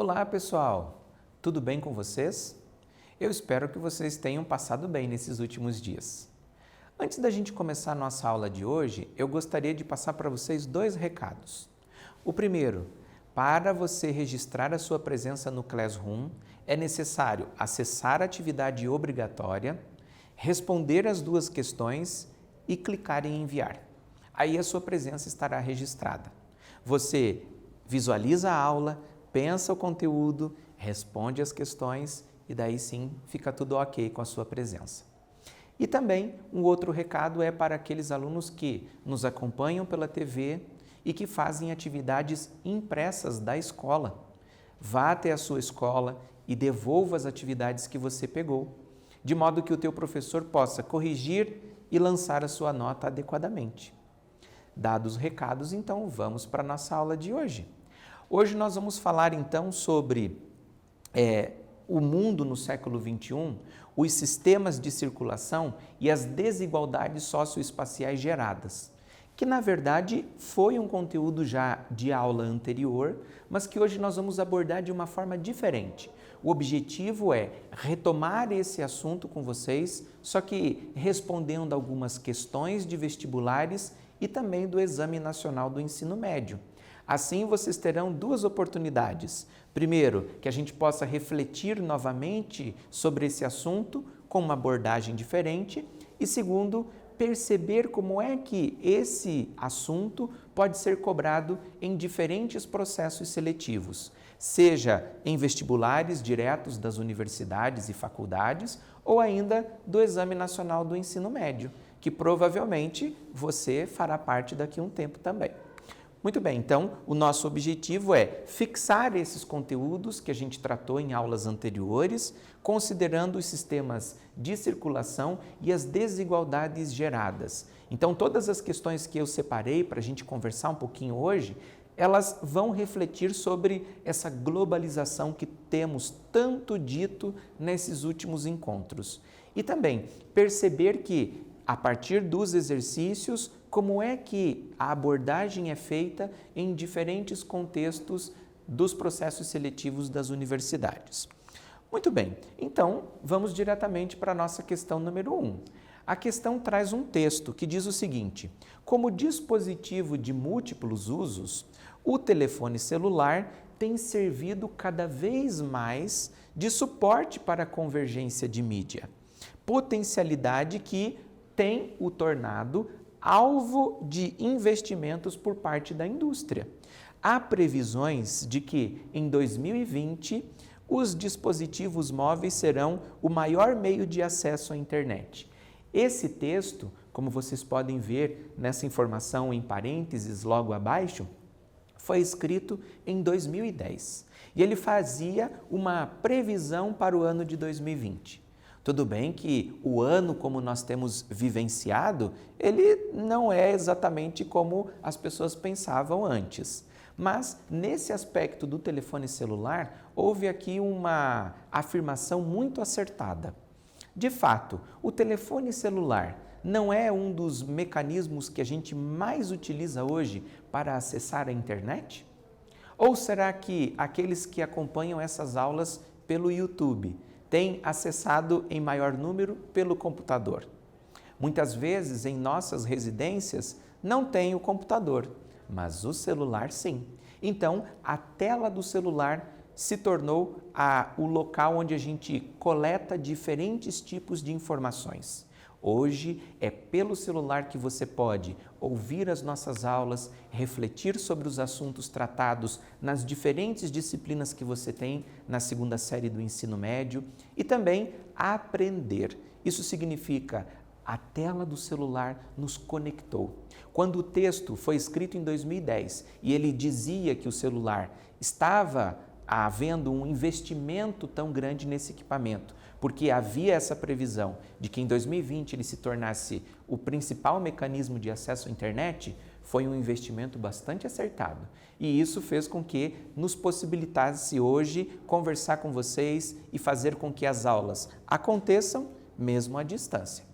Olá, pessoal! Tudo bem com vocês? Eu espero que vocês tenham passado bem nesses últimos dias. Antes da gente começar a nossa aula de hoje, eu gostaria de passar para vocês dois recados. O primeiro, para você registrar a sua presença no Classroom, é necessário acessar a atividade obrigatória, responder as duas questões e clicar em enviar. Aí a sua presença estará registrada. Você visualiza a aula, pensa o conteúdo, responde as questões e daí sim fica tudo ok com a sua presença. E também um outro recado é para aqueles alunos que nos acompanham pela TV e que fazem atividades impressas da escola. Vá até a sua escola e devolva as atividades que você pegou, de modo que o teu professor possa corrigir e lançar a sua nota adequadamente. Dados os recados, então vamos para a nossa aula de hoje. Hoje nós vamos falar então sobre o mundo no século XXI, os sistemas de circulação e as desigualdades socioespaciais geradas, que na verdade foi um conteúdo já de aula anterior, mas que hoje nós vamos abordar de uma forma diferente. O objetivo é retomar esse assunto com vocês, só que respondendo algumas questões de vestibulares e também do Exame Nacional do Ensino Médio. Assim, vocês terão duas oportunidades. Primeiro, que a gente possa refletir novamente sobre esse assunto com uma abordagem diferente. E segundo, perceber como é que esse assunto pode ser cobrado em diferentes processos seletivos, seja em vestibulares diretos das universidades e faculdades ou ainda do Exame Nacional do Ensino Médio, que provavelmente você fará parte daqui a um tempo também. Muito bem, então o nosso objetivo é fixar esses conteúdos que a gente tratou em aulas anteriores, considerando os sistemas de circulação e as desigualdades geradas. Então todas as questões que eu separei para a gente conversar um pouquinho hoje, elas vão refletir sobre essa globalização que temos tanto dito nesses últimos encontros. E também perceber que, a partir dos exercícios, como é que a abordagem é feita em diferentes contextos dos processos seletivos das universidades. Muito bem, então vamos diretamente para a nossa questão número 1. A questão traz um texto que diz o seguinte: como dispositivo de múltiplos usos, o telefone celular tem servido cada vez mais de suporte para a convergência de mídia, potencialidade que tem o tornado alvo de investimentos por parte da indústria. Há previsões de que, em 2020, os dispositivos móveis serão o maior meio de acesso à internet. Esse texto, como vocês podem ver nessa informação em parênteses logo abaixo, foi escrito em 2010 e ele fazia uma previsão para o ano de 2020. Tudo bem que o ano como nós temos vivenciado, ele não é exatamente como as pessoas pensavam antes. Mas nesse aspecto do telefone celular, houve aqui uma afirmação muito acertada. De fato, o telefone celular não é um dos mecanismos que a gente mais utiliza hoje para acessar a internet? Ou será que aqueles que acompanham essas aulas pelo YouTube têm acessado em maior número pelo computador? Muitas vezes em nossas residências não tem o computador, mas o celular sim. Então, a tela do celular se tornou o local onde a gente coleta diferentes tipos de informações. Hoje é pelo celular que você pode ouvir as nossas aulas, refletir sobre os assuntos tratados nas diferentes disciplinas que você tem na segunda série do ensino médio e também aprender. Isso significa a tela do celular nos conectou. Quando o texto foi escrito em 2010 e ele dizia que o celular estava havendo um investimento tão grande nesse equipamento, porque havia essa previsão de que em 2020 ele se tornasse o principal mecanismo de acesso à internet, foi um investimento bastante acertado. E isso fez com que nos possibilitasse hoje conversar com vocês e fazer com que as aulas aconteçam mesmo à distância.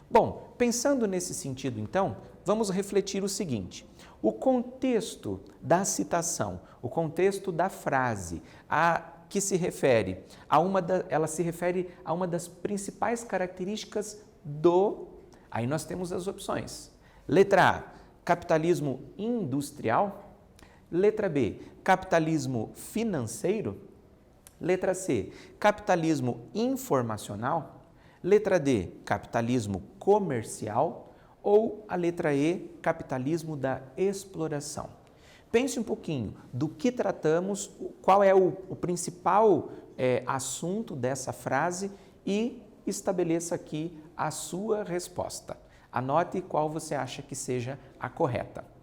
Bom, pensando nesse sentido então, vamos refletir o seguinte: o contexto da citação, o contexto da frase, que se refere ela se refere a uma das principais características do... Aí nós temos as opções. Letra A, capitalismo industrial. Letra B, capitalismo financeiro. Letra C, capitalismo informacional. Letra D, capitalismo comercial. Ou a letra E, capitalismo da exploração. Pense um pouquinho do que tratamos, qual é o principal assunto dessa frase e estabeleça aqui a sua resposta. Anote qual você acha que seja a correta.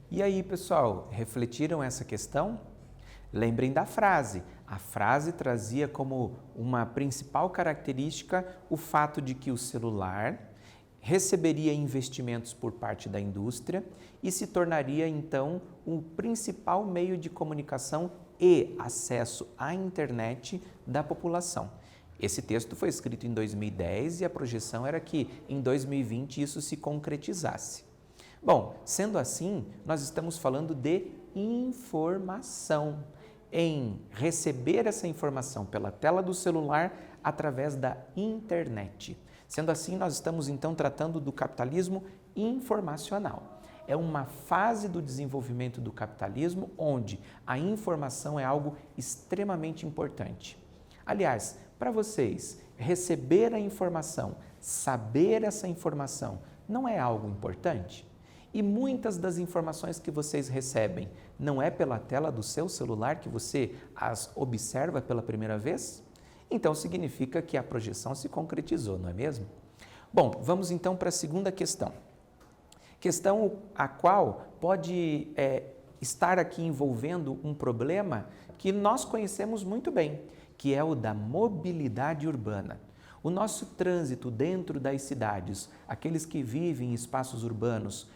E aí, pessoal, refletiram essa questão? Lembrem da frase. A frase trazia como uma principal característica o fato de que o celular receberia investimentos por parte da indústria e se tornaria, então, o principal meio de comunicação e acesso à internet da população. Esse texto foi escrito em 2010 e a projeção era que em 2020 isso se concretizasse. Bom, sendo assim, nós estamos falando de informação, em receber essa informação pela tela do celular através da internet. Sendo assim, nós estamos então tratando do capitalismo informacional. É uma fase do desenvolvimento do capitalismo onde a informação é algo extremamente importante. Aliás, para vocês, receber a informação, saber essa informação, não é algo importante? E muitas das informações que vocês recebem, não é pela tela do seu celular que você as observa pela primeira vez? Então significa que a projeção se concretizou, não é mesmo? Bom, vamos então para a segunda questão. Questão a qual pode estar aqui envolvendo um problema que nós conhecemos muito bem, que é o da mobilidade urbana. O nosso trânsito dentro das cidades, aqueles que vivem em espaços urbanos,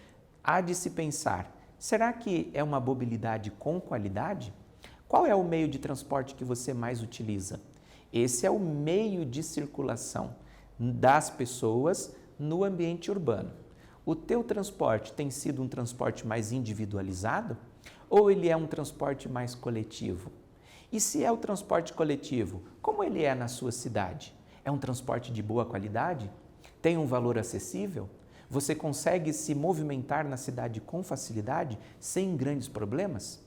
há de se pensar, será que é uma mobilidade com qualidade? Qual é o meio de transporte que você mais utiliza? Esse é o meio de circulação das pessoas no ambiente urbano. O teu transporte tem sido um transporte mais individualizado ou ele é um transporte mais coletivo? E se é o transporte coletivo, como ele é na sua cidade? É um transporte de boa qualidade? Tem um valor acessível? Você consegue se movimentar na cidade com facilidade, sem grandes problemas?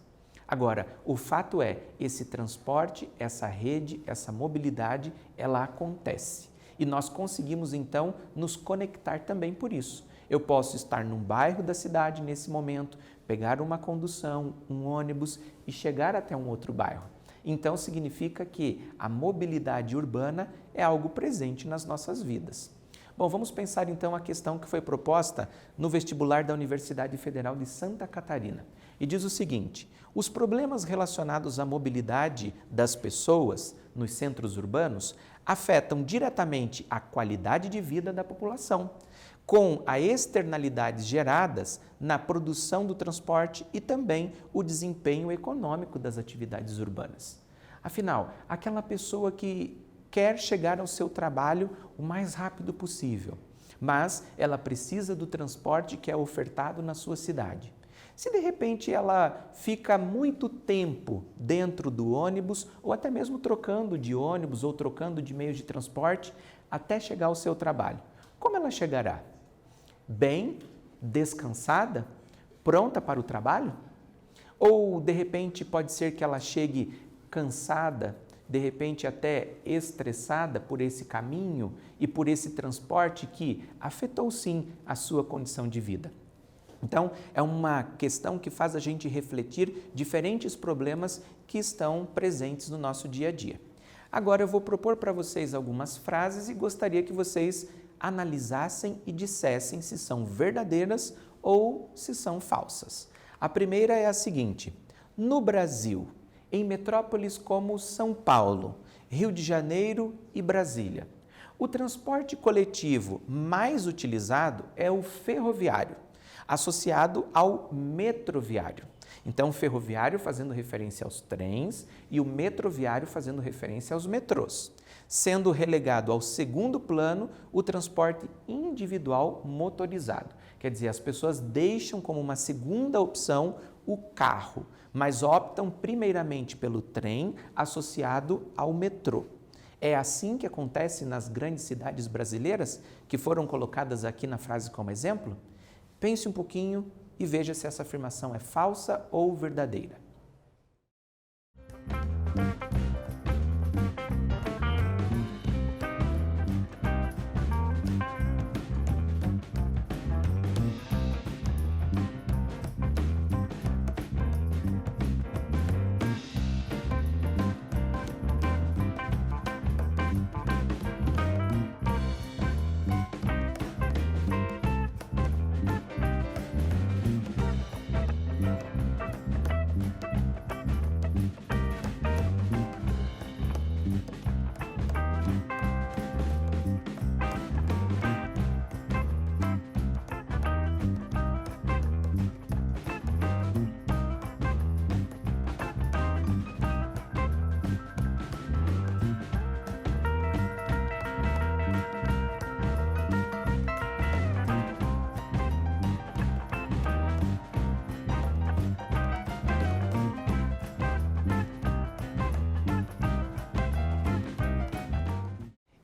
Agora, o fato é, esse transporte, essa rede, essa mobilidade, ela acontece. E nós conseguimos então nos conectar também por isso. Eu posso estar num bairro da cidade nesse momento, pegar uma condução, um ônibus e chegar até um outro bairro. Então significa que a mobilidade urbana é algo presente nas nossas vidas. Bom, vamos pensar então a questão que foi proposta no vestibular da Universidade Federal de Santa Catarina. E diz o seguinte: os problemas relacionados à mobilidade das pessoas nos centros urbanos afetam diretamente a qualidade de vida da população, com as externalidades geradas na produção do transporte e também o desempenho econômico das atividades urbanas. Afinal, aquela pessoa que quer chegar ao seu trabalho o mais rápido possível, mas ela precisa do transporte que é ofertado na sua cidade. Se de repente ela fica muito tempo dentro do ônibus ou até mesmo trocando de ônibus ou trocando de meios de transporte até chegar ao seu trabalho, como ela chegará? Bem, descansada, pronta para o trabalho? Ou de repente pode ser que ela chegue cansada, de repente até estressada por esse caminho e por esse transporte que afetou sim a sua condição de vida. Então, é uma questão que faz a gente refletir diferentes problemas que estão presentes no nosso dia a dia. Agora eu vou propor para vocês algumas frases e gostaria que vocês analisassem e dissessem se são verdadeiras ou se são falsas. A primeira é a seguinte: no Brasil, em metrópoles como São Paulo, Rio de Janeiro e Brasília, o transporte coletivo mais utilizado é o ferroviário, associado ao metroviário. Então, o ferroviário fazendo referência aos trens e o metroviário fazendo referência aos metrôs, sendo relegado ao segundo plano o transporte individual motorizado. Quer dizer, as pessoas deixam como uma segunda opção o carro, mas optam primeiramente pelo trem associado ao metrô. É assim que acontece nas grandes cidades brasileiras, que foram colocadas aqui na frase como exemplo? Pense um pouquinho e veja se essa afirmação é falsa ou verdadeira.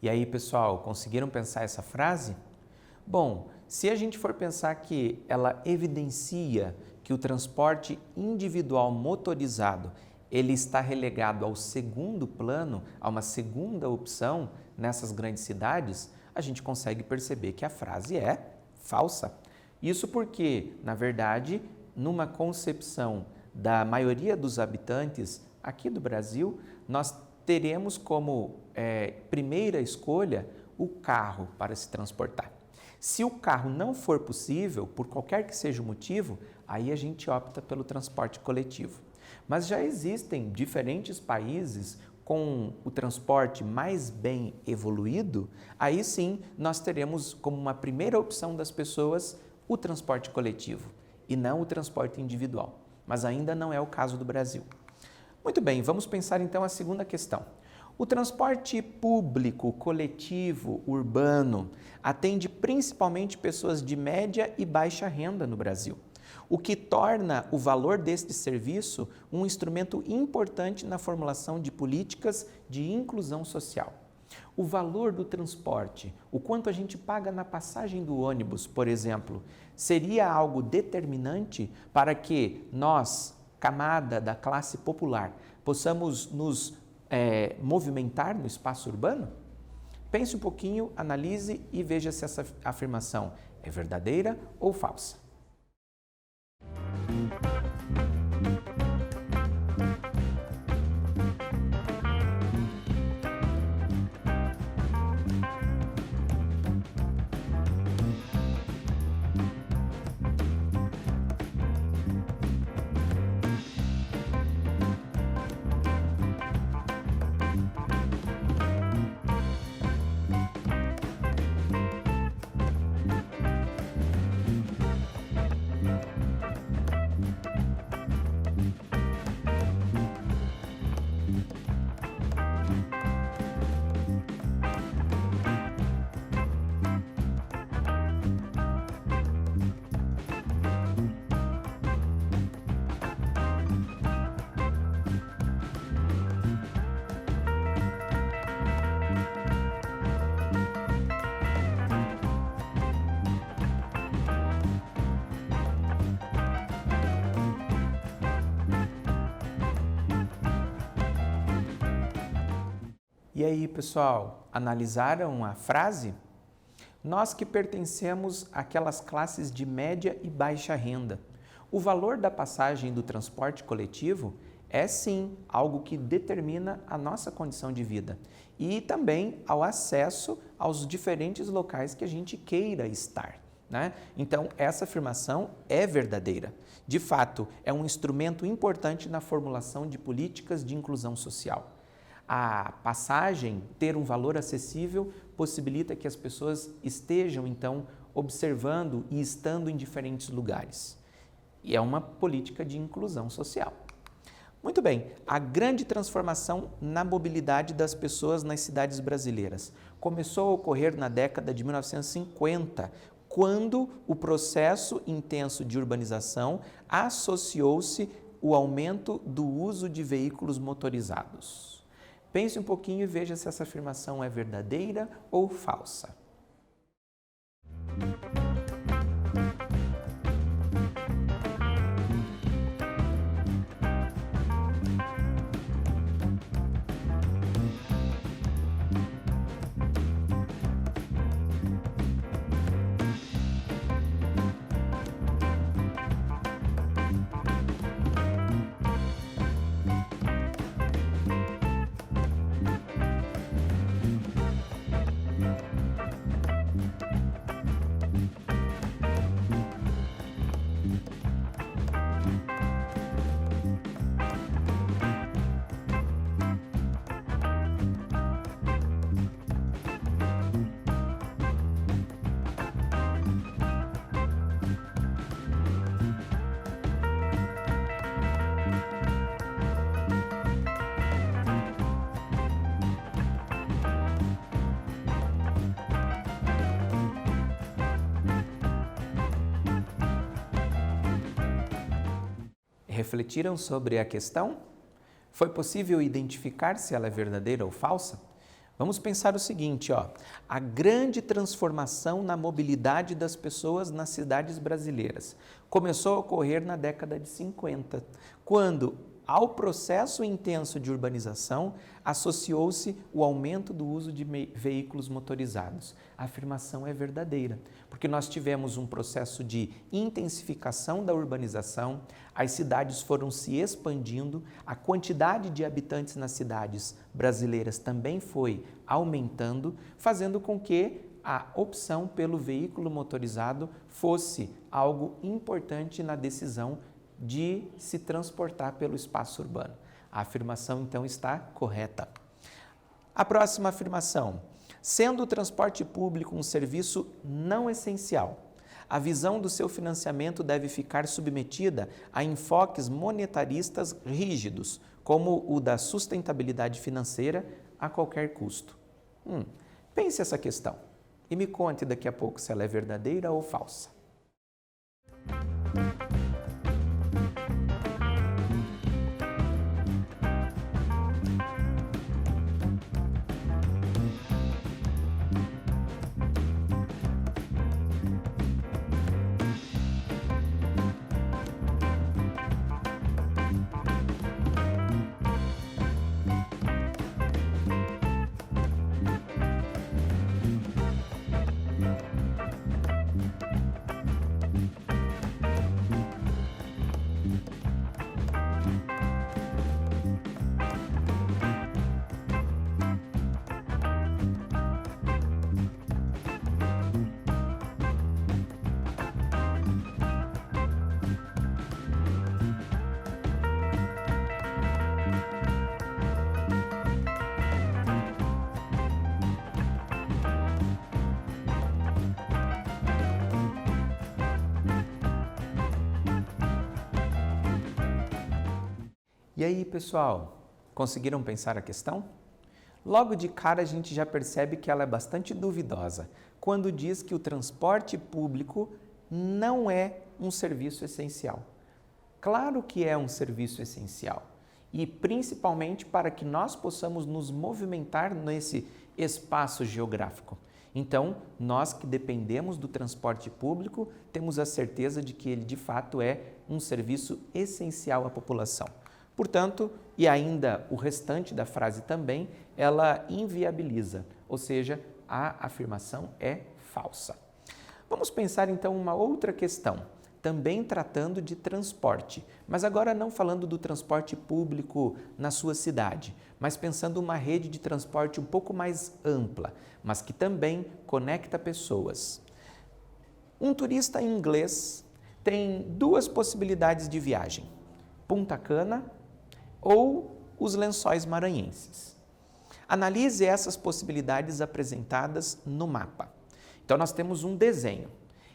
E aí, pessoal, conseguiram pensar essa frase? Bom, se a gente for pensar que ela evidencia que o transporte individual motorizado ele está relegado ao segundo plano, a uma segunda opção nessas grandes cidades, a gente consegue perceber que a frase é falsa. Isso porque, na verdade, numa concepção da maioria dos habitantes aqui do Brasil, nós teremos como primeira escolha o carro para se transportar. Se o carro não for possível, por qualquer que seja o motivo, aí a gente opta pelo transporte coletivo. Mas já existem diferentes países com o transporte mais bem evoluído, aí sim nós teremos como uma primeira opção das pessoas o transporte coletivo e não o transporte individual. Mas ainda não é o caso do Brasil. Muito bem, vamos pensar então a segunda questão. O transporte público, coletivo, urbano, atende principalmente pessoas de média e baixa renda no Brasil, o que torna o valor deste serviço um instrumento importante na formulação de políticas de inclusão social. O valor do transporte, o quanto a gente paga na passagem do ônibus, por exemplo, seria algo determinante para que nós, camada da classe popular, possamos nos movimentar no espaço urbano? Pense um pouquinho, analise e veja se essa afirmação é verdadeira ou falsa. E aí, pessoal, analisaram a frase? Nós que pertencemos àquelas classes de média e baixa renda, o valor da passagem do transporte coletivo é sim algo que determina a nossa condição de vida e também ao acesso aos diferentes locais que a gente queira estar, né? Então, essa afirmação é verdadeira. De fato, é um instrumento importante na formulação de políticas de inclusão social. A passagem ter um valor acessível possibilita que as pessoas estejam, então, observando e estando em diferentes lugares. E é uma política de inclusão social. Muito bem, a grande transformação na mobilidade das pessoas nas cidades brasileiras começou a ocorrer na década de 1950, quando o processo intenso de urbanização associou-se ao aumento do uso de veículos motorizados. Pense um pouquinho e veja se essa afirmação é verdadeira ou falsa. Refletiram sobre a questão? Foi possível identificar se ela é verdadeira ou falsa? Vamos pensar o seguinte, a grande transformação na mobilidade das pessoas nas cidades brasileiras começou a ocorrer na década de 50, quando, ao processo intenso de urbanização, associou-se o aumento do uso de veículos motorizados. A afirmação é verdadeira, porque nós tivemos um processo de intensificação da urbanização, as cidades foram se expandindo, a quantidade de habitantes nas cidades brasileiras também foi aumentando, fazendo com que a opção pelo veículo motorizado fosse algo importante na decisão de se transportar pelo espaço urbano. A afirmação, então, está correta. A próxima afirmação. Sendo o transporte público um serviço não essencial, a visão do seu financiamento deve ficar submetida a enfoques monetaristas rígidos, como o da sustentabilidade financeira a qualquer custo. Pense essa questão e me conte daqui a pouco se ela é verdadeira ou falsa. E aí, pessoal, conseguiram pensar a questão? Logo de cara a gente já percebe que ela é bastante duvidosa quando diz que o transporte público não é um serviço essencial. Claro que é um serviço essencial e principalmente para que nós possamos nos movimentar nesse espaço geográfico. Então, nós que dependemos do transporte público, temos a certeza de que ele de fato é um serviço essencial à população. Portanto, e ainda o restante da frase também, ela inviabiliza, ou seja, a afirmação é falsa. Vamos pensar então uma outra questão, também tratando de transporte, mas agora não falando do transporte público na sua cidade, mas pensando uma rede de transporte um pouco mais ampla, mas que também conecta pessoas. Um turista inglês tem duas possibilidades de viagem: Punta Cana ou os Lençóis Maranhenses. Analise essas possibilidades apresentadas no mapa. Então, nós temos um desenho.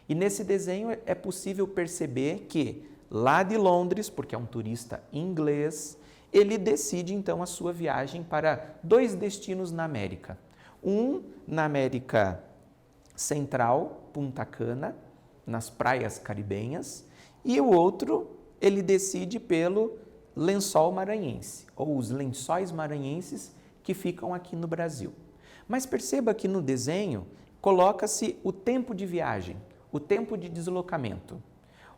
E nesse desenho é possível perceber que lá de Londres, porque é um turista inglês, ele decide então a sua viagem para dois destinos na América. Um na América Central, Punta Cana, nas praias caribenhas, e o outro ele decide pelo Lençol Maranhense, ou os Lençóis Maranhenses que ficam aqui no Brasil. Mas perceba que no desenho coloca-se o tempo de viagem, o tempo de deslocamento.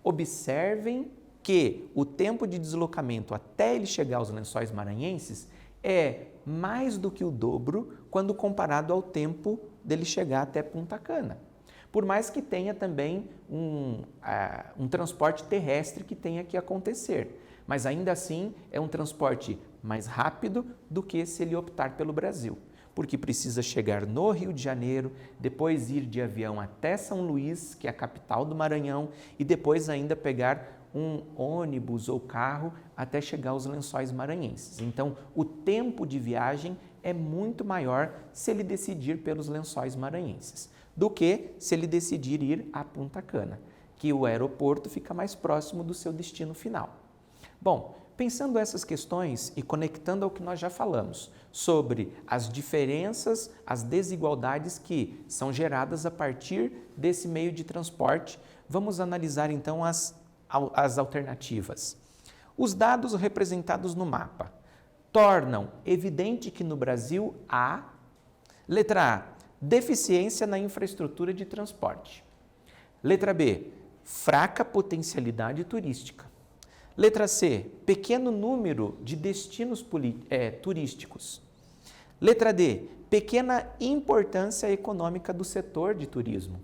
Observem que o tempo de deslocamento até ele chegar aos Lençóis Maranhenses é mais do que o dobro quando comparado ao tempo dele chegar até Punta Cana. Por mais que tenha também um transporte terrestre que tenha que acontecer, mas ainda assim é um transporte mais rápido do que se ele optar pelo Brasil, porque precisa chegar no Rio de Janeiro, depois ir de avião até São Luís, que é a capital do Maranhão, e depois ainda pegar um ônibus ou carro até chegar aos Lençóis Maranhenses. Então, o tempo de viagem é muito maior se ele decidir pelos Lençóis Maranhenses do que se ele decidir ir a Punta Cana, que o aeroporto fica mais próximo do seu destino final. Bom, pensando essas questões e conectando ao que nós já falamos sobre as diferenças, as desigualdades que são geradas a partir desse meio de transporte, vamos analisar então as alternativas. Os dados representados no mapa tornam evidente que no Brasil há, letra A, deficiência na infraestrutura de transporte. Letra B, fraca potencialidade turística. Letra C, pequeno número de destinos turísticos. Letra D, pequena importância econômica do setor de turismo.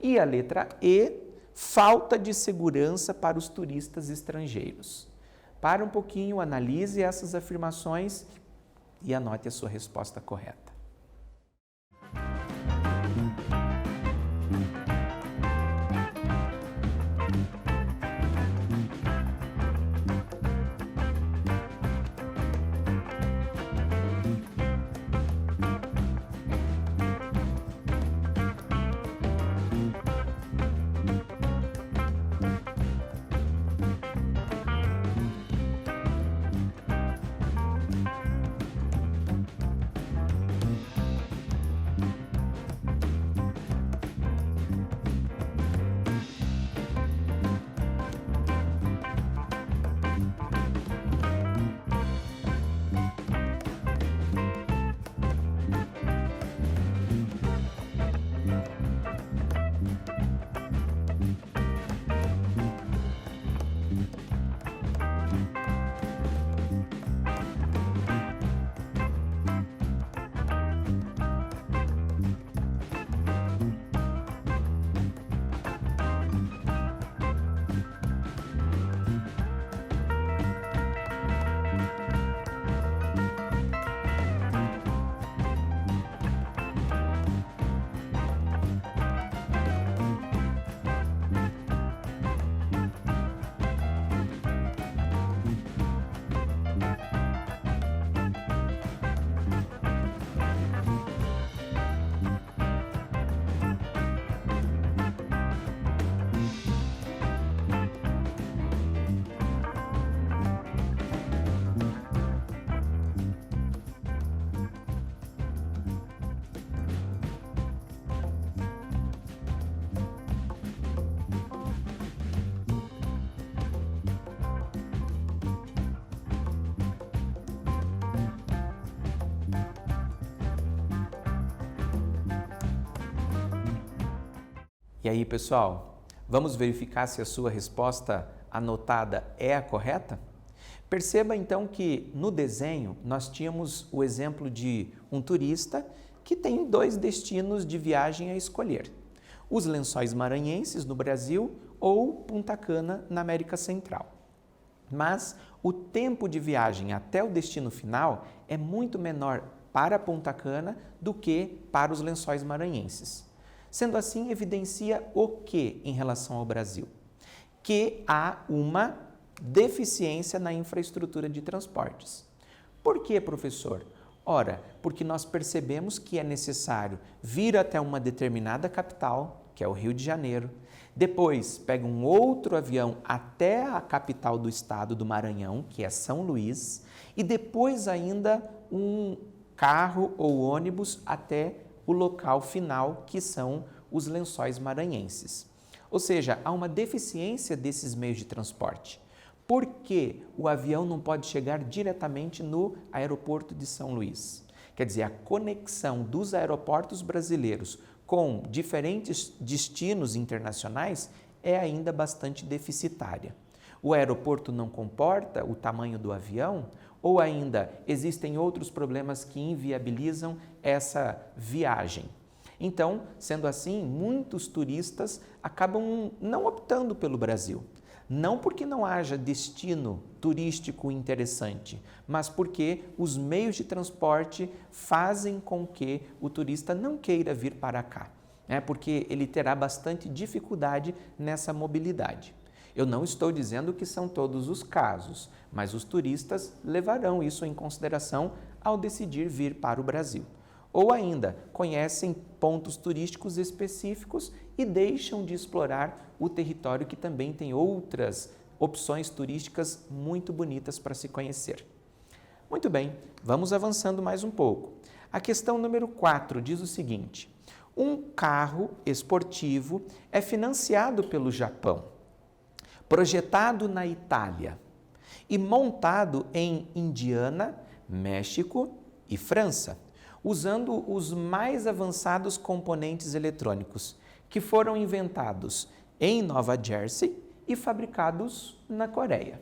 E a letra E, falta de segurança para os turistas estrangeiros. Para um pouquinho, analise essas afirmações e anote a sua resposta correta. E aí, pessoal, vamos verificar se a sua resposta anotada é a correta? Perceba então que no desenho nós tínhamos o exemplo de um turista que tem 2 destinos de viagem a escolher: os Lençóis Maranhenses no Brasil ou Punta Cana na América Central. Mas o tempo de viagem até o destino final é muito menor para Punta Cana do que para os Lençóis Maranhenses. Sendo assim, evidencia o que em relação ao Brasil? Que há uma deficiência na infraestrutura de transportes. Por que, professor? Ora, porque nós percebemos que é necessário vir até uma determinada capital, que é o Rio de Janeiro, depois pega um outro avião até a capital do estado do Maranhão, que é São Luís, e depois ainda um carro ou ônibus até o local final, que são os Lençóis Maranhenses. Ou seja, há uma deficiência desses meios de transporte. Por que o avião não pode chegar diretamente no aeroporto de São Luís? Quer dizer, a conexão dos aeroportos brasileiros com diferentes destinos internacionais é ainda bastante deficitária. O aeroporto não comporta o tamanho do avião ou ainda existem outros problemas que inviabilizam essa viagem. Então, sendo assim, muitos turistas acabam não optando pelo Brasil. Não porque não haja destino turístico interessante, mas porque os meios de transporte fazem com que o turista não queira vir para cá, porque ele terá bastante dificuldade nessa mobilidade. Eu não estou dizendo que são todos os casos, mas os turistas levarão isso em consideração ao decidir vir para o Brasil. Ou ainda, conhecem pontos turísticos específicos e deixam de explorar o território que também tem outras opções turísticas muito bonitas para se conhecer. Muito bem, vamos avançando mais um pouco. A questão número 4 diz o seguinte: um carro esportivo é financiado pelo Japão, projetado na Itália e montado em Indiana, México e França, usando os mais avançados componentes eletrônicos, que foram inventados em Nova Jersey e fabricados na Coreia.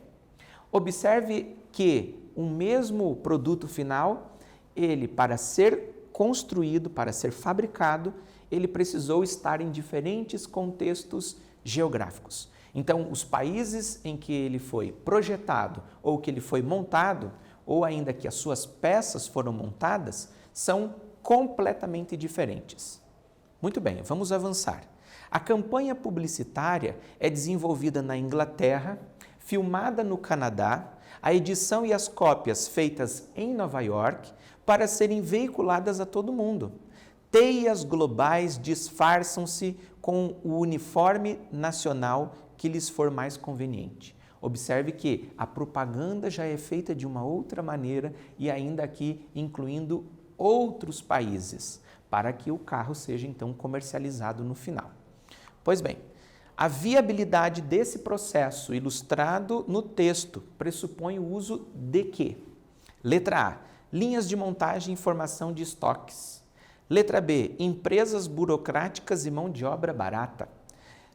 Observe que o mesmo produto final, ele para ser construído, para ser fabricado, ele precisou estar em diferentes contextos geográficos. Então, os países em que ele foi projetado ou que ele foi montado, ou ainda que as suas peças foram montadas, são completamente diferentes. Muito bem, vamos avançar. A campanha publicitária é desenvolvida na Inglaterra, filmada no Canadá, a edição e as cópias feitas em Nova York para serem veiculadas a todo mundo. Teias globais disfarçam-se com o uniforme nacional que lhes for mais conveniente. Observe que a propaganda já é feita de uma outra maneira e ainda aqui incluindo outros países, para que o carro seja então comercializado no final. Pois bem, a viabilidade desse processo ilustrado no texto pressupõe o uso de quê? Letra A, linhas de montagem e formação de estoques. Letra B, empresas burocráticas e mão de obra barata.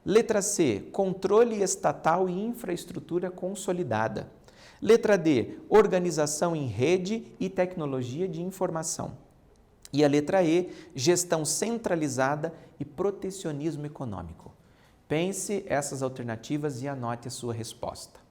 Letra C, controle estatal e infraestrutura consolidada. Letra D, organização em rede e tecnologia de informação. E a letra E, gestão centralizada e protecionismo econômico. Pense essas alternativas e anote a sua resposta.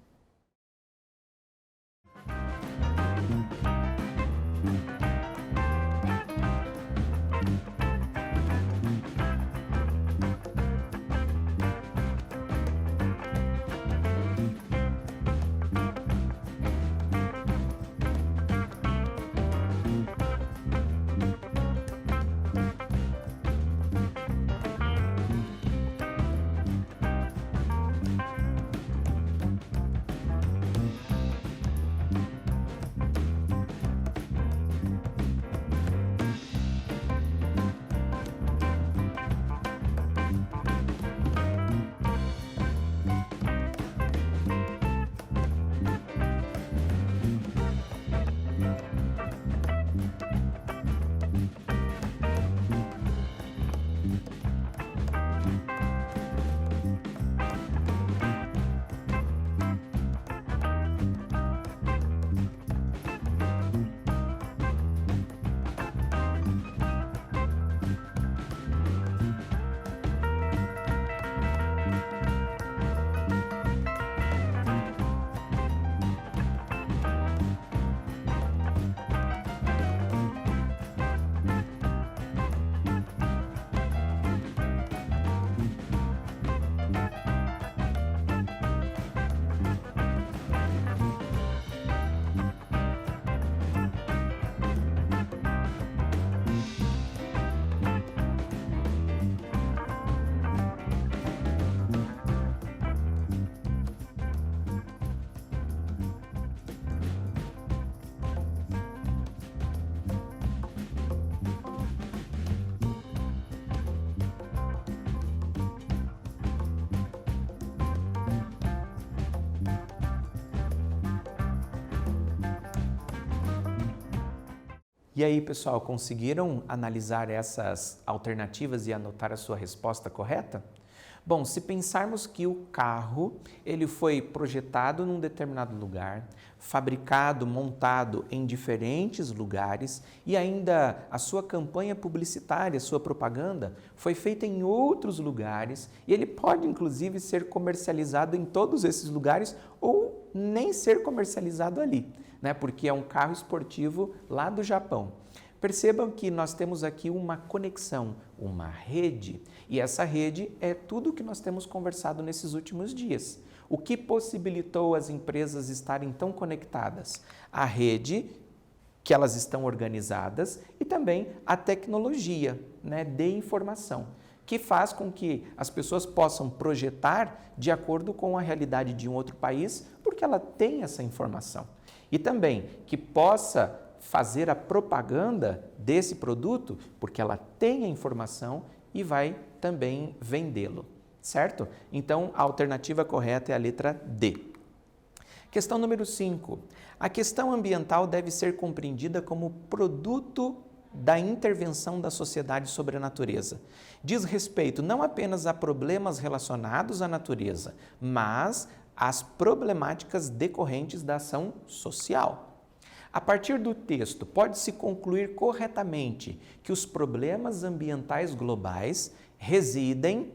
E aí, pessoal, conseguiram analisar essas alternativas e anotar a sua resposta correta? Bom, se pensarmos que o carro ele foi projetado num determinado lugar, fabricado, montado em diferentes lugares e ainda a sua campanha publicitária, sua propaganda foi feita em outros lugares e ele pode inclusive ser comercializado em todos esses lugares ou nem ser comercializado ali, né? Porque é um carro esportivo lá do Japão. Percebam que nós temos aqui uma conexão, uma rede, e essa rede é tudo o que nós temos conversado nesses últimos dias. O que possibilitou as empresas estarem tão conectadas? A rede, que elas estão organizadas, e também a tecnologia, né, de informação, que faz com que as pessoas possam projetar de acordo com a realidade de um outro país, porque ela tem essa informação. E também que possa fazer a propaganda desse produto, porque ela tem a informação e vai também vendê-lo, certo? Então, a alternativa correta é a letra D. Questão número 5. A questão ambiental deve ser compreendida como produto da intervenção da sociedade sobre a natureza. Diz respeito não apenas a problemas relacionados à natureza, mas às problemáticas decorrentes da ação social. A partir do texto, pode-se concluir corretamente que os problemas ambientais globais residem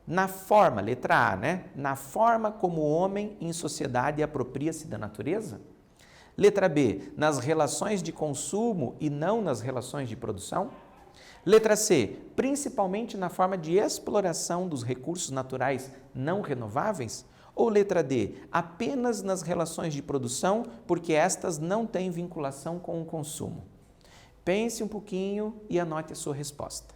na forma, letra A, né? Na forma como o homem em sociedade apropria-se da natureza? Letra B, nas relações de consumo e não nas relações de produção? Letra C, principalmente na forma de exploração dos recursos naturais não renováveis? Ou letra D, apenas nas relações de produção, porque estas não têm vinculação com o consumo? Pense um pouquinho e anote a sua resposta.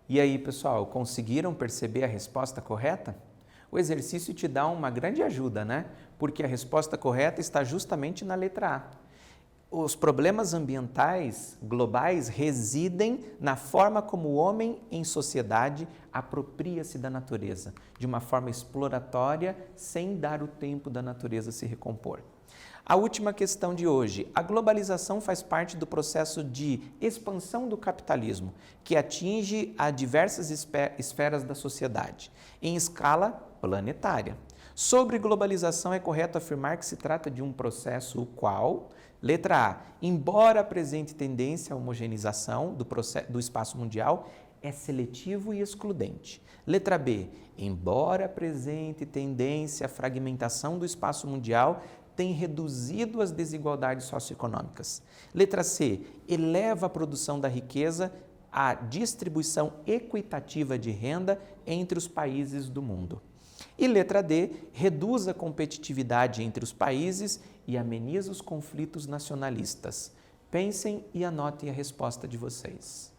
E aí, pessoal, conseguiram perceber a resposta correta? O exercício te dá uma grande ajuda, né? Porque a resposta correta está justamente na letra A. Os problemas ambientais globais residem na forma como o homem em sociedade apropria-se da natureza, de uma forma exploratória, sem dar o tempo da natureza se recompor. A última questão de hoje. A globalização faz parte do processo de expansão do capitalismo, que atinge a diversas esferas da sociedade, em escala planetária. Sobre globalização, é correto afirmar que se trata de um processo o qual, letra A, embora apresente tendência à homogeneização do espaço mundial, é seletivo e excludente. Letra B, embora apresente tendência à fragmentação do espaço mundial, tem reduzido as desigualdades socioeconômicas. Letra C, eleva a produção da riqueza, a distribuição equitativa de renda entre os países do mundo. E letra D, reduz a competitividade entre os países e ameniza os conflitos nacionalistas. Pensem e anotem a resposta de vocês.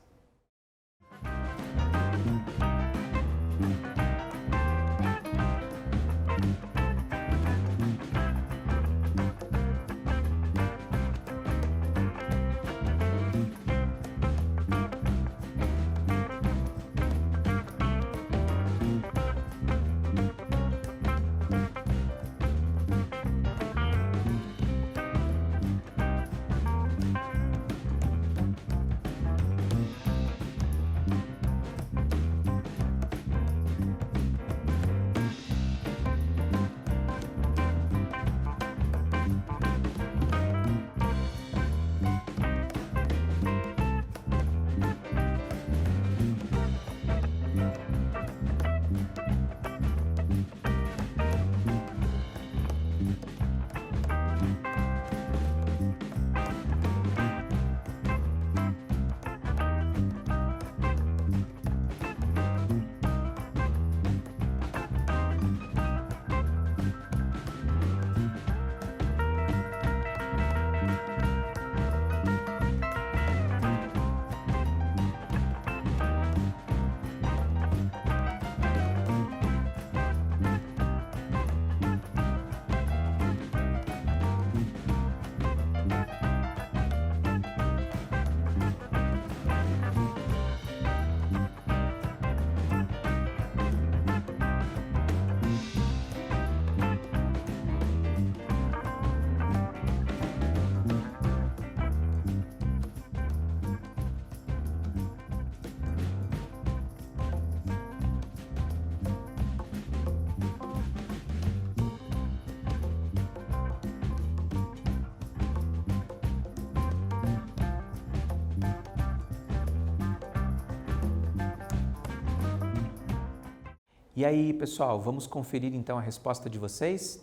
E aí, pessoal, vamos conferir então a resposta de vocês?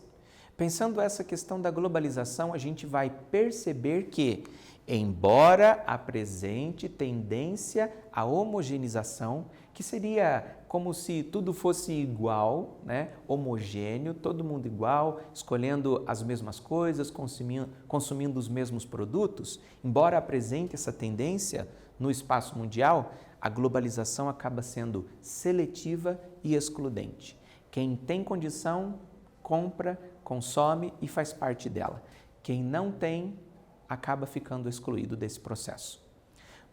Pensando essa questão da globalização, a gente vai perceber que, embora apresente tendência à homogeneização, que seria como se tudo fosse igual, né? Homogêneo, todo mundo igual, escolhendo as mesmas coisas, consumindo os mesmos produtos, embora apresente essa tendência no espaço mundial, a globalização acaba sendo seletiva e excludente. Quem tem condição, compra, consome e faz parte dela. Quem não tem, acaba ficando excluído desse processo.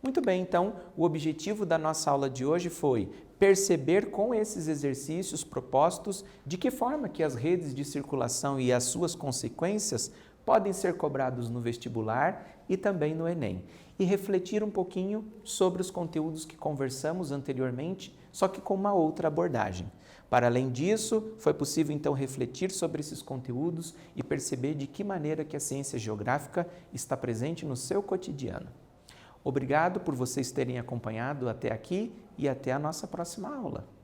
Muito bem, então, o objetivo da nossa aula de hoje foi perceber com esses exercícios propostos de que forma que as redes de circulação e as suas consequências podem ser cobrados no vestibular e também no Enem, e refletir um pouquinho sobre os conteúdos que conversamos anteriormente, só que com uma outra abordagem. Para além disso, foi possível então refletir sobre esses conteúdos e perceber de que maneira que a ciência geográfica está presente no seu cotidiano. Obrigado por vocês terem acompanhado até aqui e até a nossa próxima aula.